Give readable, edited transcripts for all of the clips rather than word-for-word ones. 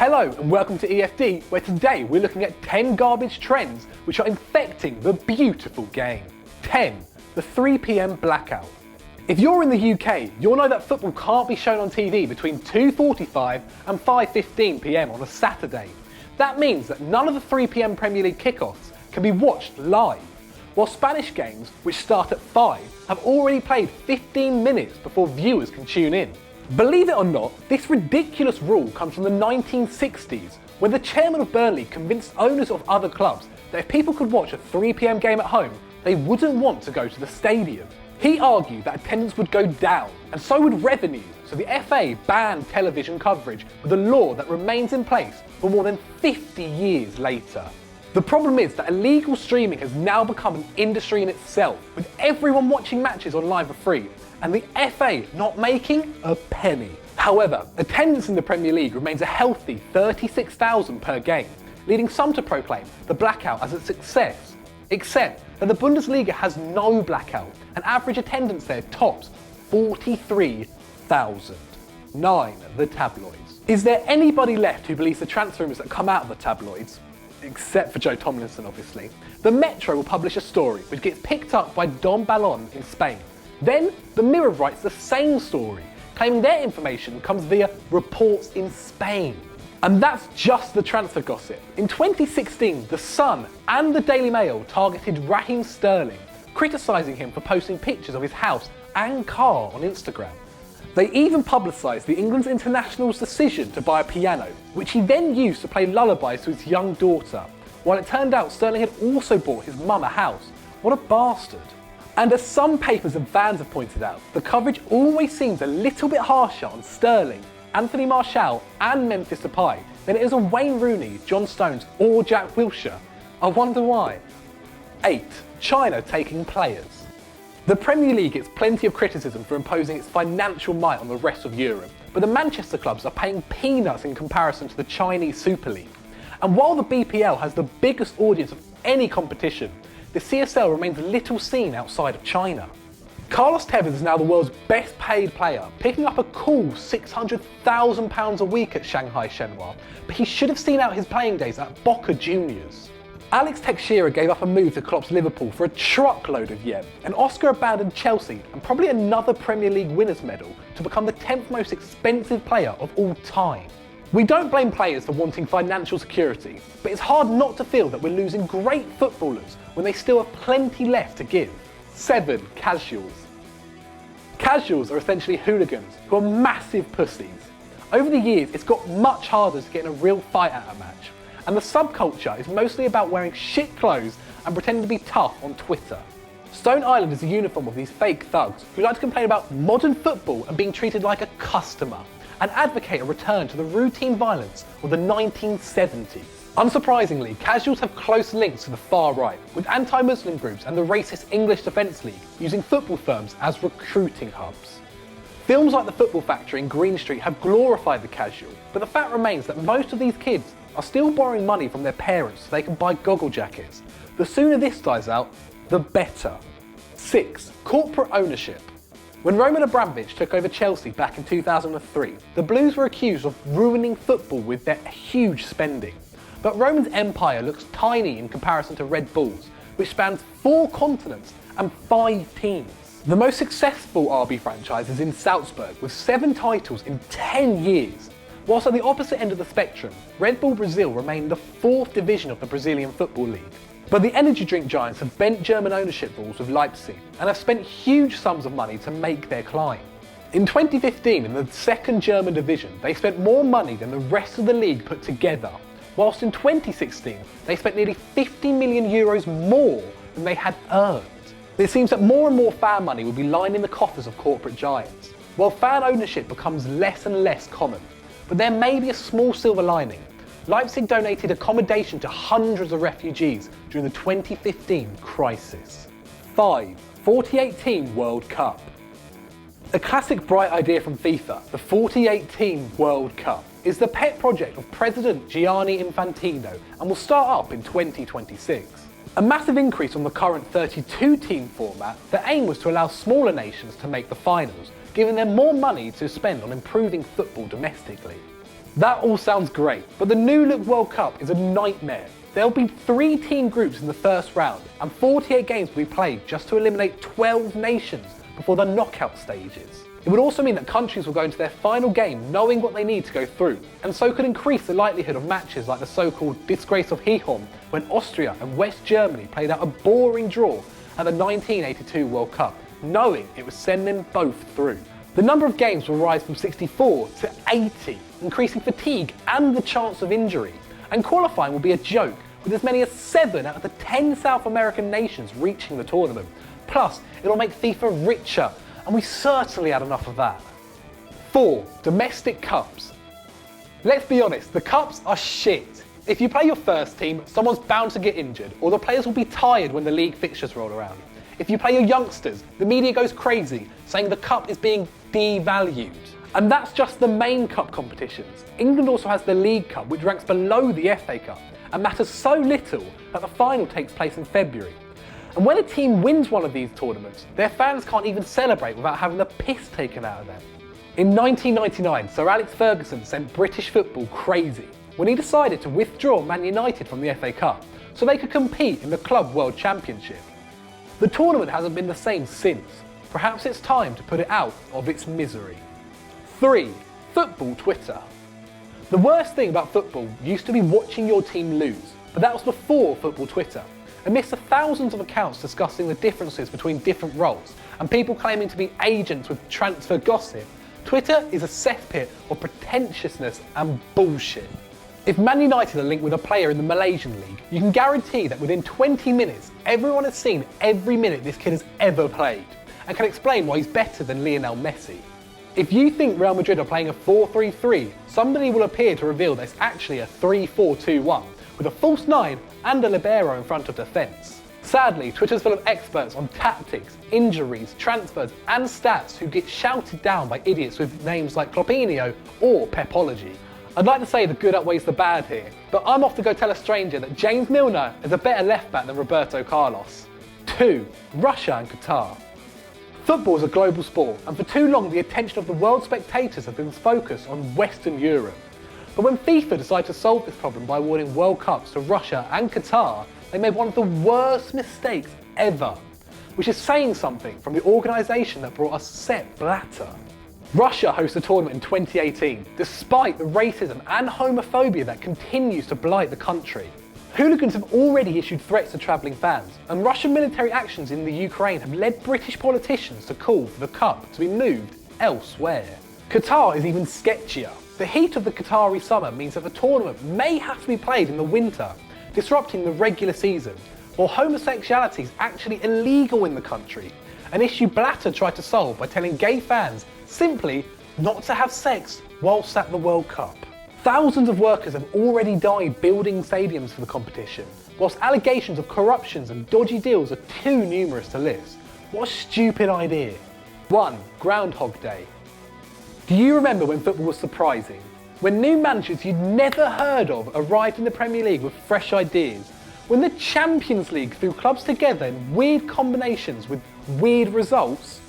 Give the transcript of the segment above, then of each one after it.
Hello and welcome to EFD, where today we're looking at 10 garbage trends which are infecting the beautiful game. 10. The 3 PM blackout. If you're in the UK, you'll know that football can't be shown on TV between 2:45 and 5:15 PM on a Saturday. That means that none of the 3 PM Premier League kickoffs can be watched live, while Spanish games, which start at 5, have already played 15 minutes before viewers can tune in. Believe it or not, this ridiculous rule comes from the 1960s, when the chairman of Burnley convinced owners of other clubs that if people could watch a 3 PM game at home, they wouldn't want to go to the stadium. He argued that attendance would go down, and so would revenue, so the FA banned television coverage with a law that remains in place for more than 50 years later. The problem is that illegal streaming has now become an industry in itself, with everyone watching matches online for free, and the FA not making a penny. However, attendance in the Premier League remains a healthy 36,000 per game, leading some to proclaim the blackout as a success. Except that the Bundesliga has no blackout, and average attendance there tops 43,000. 9. The tabloids. Is there anybody left who believes the transfer rumours that come out of the tabloids? Except for Joe Tomlinson, obviously. The Metro will publish a story which gets picked up by Don Balón in Spain. Then, the Mirror writes the same story, claiming their information comes via reports in Spain. And that's just the transfer gossip. In 2016, The Sun and the Daily Mail targeted Raheem Sterling, criticising him for posting pictures of his house and car on Instagram. They even publicised the England's international's decision to buy a piano, which he then used to play lullabies to his young daughter, while it turned out Sterling had also bought his mum a house. What a bastard. And as some papers and fans have pointed out, the coverage always seems a little bit harsher on Sterling, Anthony Martial and Memphis Depay than it is on Wayne Rooney, John Stones or Jack Wilshere. I wonder why. 8. China taking players. The Premier League gets plenty of criticism for imposing its financial might on the rest of Europe, but the Manchester clubs are paying peanuts in comparison to the Chinese Super League. And while the BPL has the biggest audience of any competition, the CSL remains little seen outside of China. Carlos Tevez is now the world's best paid player, picking up a cool £600,000 a week at Shanghai Shenhua, but he should have seen out his playing days at Boca Juniors. Alex Teixeira gave up a move to Klopp's Liverpool for a truckload of yen, and Oscar abandoned Chelsea and probably another Premier League winners' medal to become the 10th most expensive player of all time. We don't blame players for wanting financial security, but it's hard not to feel that we're losing great footballers when they still have plenty left to give. 7. Casuals. Casuals are essentially hooligans who are massive pussies. Over the years, it's got much harder to get in a real fight at a match, and the subculture is mostly about wearing shit clothes and pretending to be tough on Twitter. Stone Island is a uniform of these fake thugs who like to complain about modern football and being treated like a customer, and advocate a return to the routine violence of the 1970s. Unsurprisingly, casuals have close links to the far right, with anti-Muslim groups and the racist English Defence League using football firms as recruiting hubs. Films like The Football Factory and Green Street have glorified the casual, but the fact remains that most of these kids are still borrowing money from their parents so they can buy goggle jackets. The sooner this dies out, the better. 6. Corporate ownership. When Roman Abramovich took over Chelsea back in 2003, the Blues were accused of ruining football with their huge spending. But Roman's empire looks tiny in comparison to Red Bull's, which spans 4 continents and 5 teams. The most successful RB franchise is in Salzburg, with 7 titles in 10 years. Whilst at the opposite end of the spectrum, Red Bull Brazil remain the 4th division of the Brazilian Football League. But the energy drink giants have bent German ownership rules with Leipzig and have spent huge sums of money to make their climb. In 2015, in the 2nd German division, they spent more money than the rest of the league put together, whilst in 2016, they spent nearly €50 million more than they had earned. It seems that more and more fan money will be lining the coffers of corporate giants, while fan ownership becomes less and less common. But there may be a small silver lining. Leipzig donated accommodation to hundreds of refugees during the 2015 crisis. 5. 48-team World Cup. A classic bright idea from FIFA, the 48-team World Cup, is the pet project of President Gianni Infantino and will start up in 2026. A massive increase from the current 32-team format, the aim was to allow smaller nations to make the finals, giving them more money to spend on improving football domestically. That all sounds great, but the new look World Cup is a nightmare. There'll be 3 team groups in the first round, and 48 games will be played just to eliminate 12 nations before the knockout stages. It would also mean that countries will go into their final game knowing what they need to go through, and so could increase the likelihood of matches like the so-called disgrace of Gijón, when Austria and West Germany played out a boring draw at the 1982 World Cup, knowing it would send them both through. The number of games will rise from 64 to 80, increasing fatigue and the chance of injury. And qualifying will be a joke, with as many as 7 out of the 10 South American nations reaching the tournament. Plus, it'll make FIFA richer, and we certainly had enough of that. 4. Domestic cups. Let's be honest, the cups are shit. If you play your first team, someone's bound to get injured, or the players will be tired when the league fixtures roll around. If you play your youngsters, the media goes crazy, saying the cup is being devalued. And that's just the main cup competitions. England also has the League Cup, which ranks below the FA Cup, and matters so little that the final takes place in February. And when a team wins one of these tournaments, their fans can't even celebrate without having the piss taken out of them. In 1999, Sir Alex Ferguson sent British football crazy when he decided to withdraw Man United from the FA Cup so they could compete in the Club World Championship. The tournament hasn't been the same since. Perhaps it's time to put it out of its misery. 3. Football Twitter. The worst thing about football used to be watching your team lose, but that was before football Twitter. Amidst the thousands of accounts discussing the differences between different roles and people claiming to be agents with transfer gossip, Twitter is a cesspit of pretentiousness and bullshit. If Man United are linked with a player in the Malaysian league, you can guarantee that within 20 minutes, everyone has seen every minute this kid has ever played and can explain why he's better than Lionel Messi. If you think Real Madrid are playing a 4-3-3, somebody will appear to reveal that it's actually a 3-4-2-1, with a false 9 and a libero in front of defence. Sadly, Twitter's full of experts on tactics, injuries, transfers and stats who get shouted down by idiots with names like Kloppinho or Pepology. I'd like to say the good outweighs the bad here, but I'm off to go tell a stranger that James Milner is a better left back than Roberto Carlos. 2. Russia and Qatar. Football is a global sport, and for too long the attention of the world spectators have been focused on Western Europe. But when FIFA decided to solve this problem by awarding World Cups to Russia and Qatar, they made one of the worst mistakes ever, which is saying something from the organisation that brought us Sepp Blatter. Russia hosts the tournament in 2018, despite the racism and homophobia that continues to blight the country. Hooligans have already issued threats to travelling fans, and Russian military actions in the Ukraine have led British politicians to call for the cup to be moved elsewhere. Qatar is even sketchier. The heat of the Qatari summer means that the tournament may have to be played in the winter, disrupting the regular season, while homosexuality is actually illegal in the country, an issue Blatter tried to solve by telling gay fans simply not to have sex whilst at the World Cup. Thousands of workers have already died building stadiums for the competition, whilst allegations of corruptions and dodgy deals are too numerous to list. What a stupid idea. 1. Groundhog Day. Do you remember when football was surprising? When new managers you'd never heard of arrived in the Premier League with fresh ideas? When the Champions League threw clubs together in weird combinations with weird results?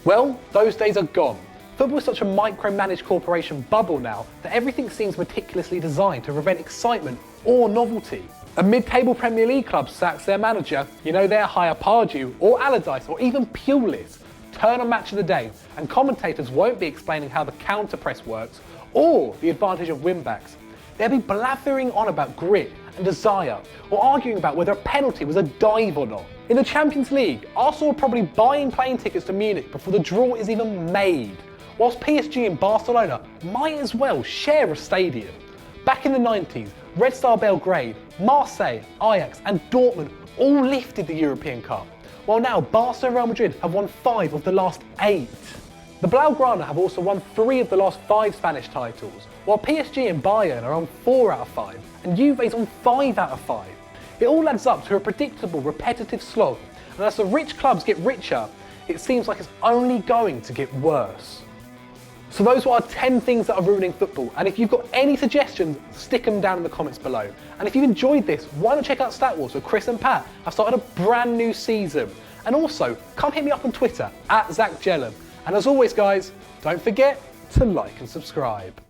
Well, those days are gone. Football is such a micromanaged corporation bubble now that everything seems meticulously designed to prevent excitement or novelty. A mid-table Premier League club sacks their manager, they'll hire Pardew or Allardyce or even Pulis, turn on Match of the Day, and commentators won't be explaining how the counter-press works or the advantage of win-backs. They'll be blathering on about grit and desire, or arguing about whether a penalty was a dive or not. In the Champions League, Arsenal are probably buying plane tickets to Munich before the draw is even made, whilst PSG and Barcelona might as well share a stadium. Back in the 90s, Red Star Belgrade, Marseille, Ajax and Dortmund all lifted the European Cup, while now Barca and Real Madrid have won 5 of the last 8. The Blaugrana have also won 3 of the last 5 Spanish titles, while PSG and Bayern are on 4 out of 5, and Juve is on 5 out of 5. It all adds up to a predictable, repetitive slog, and as the rich clubs get richer, it seems like it's only going to get worse. So those were our 10 things that are ruining football, and if you've got any suggestions, stick them down in the comments below. And if you've enjoyed this, why not check out Stat Wars with Chris and Pat? I've started a brand new season. And also, come hit me up on Twitter, @ZachGellum. And as always guys, don't forget to like and subscribe.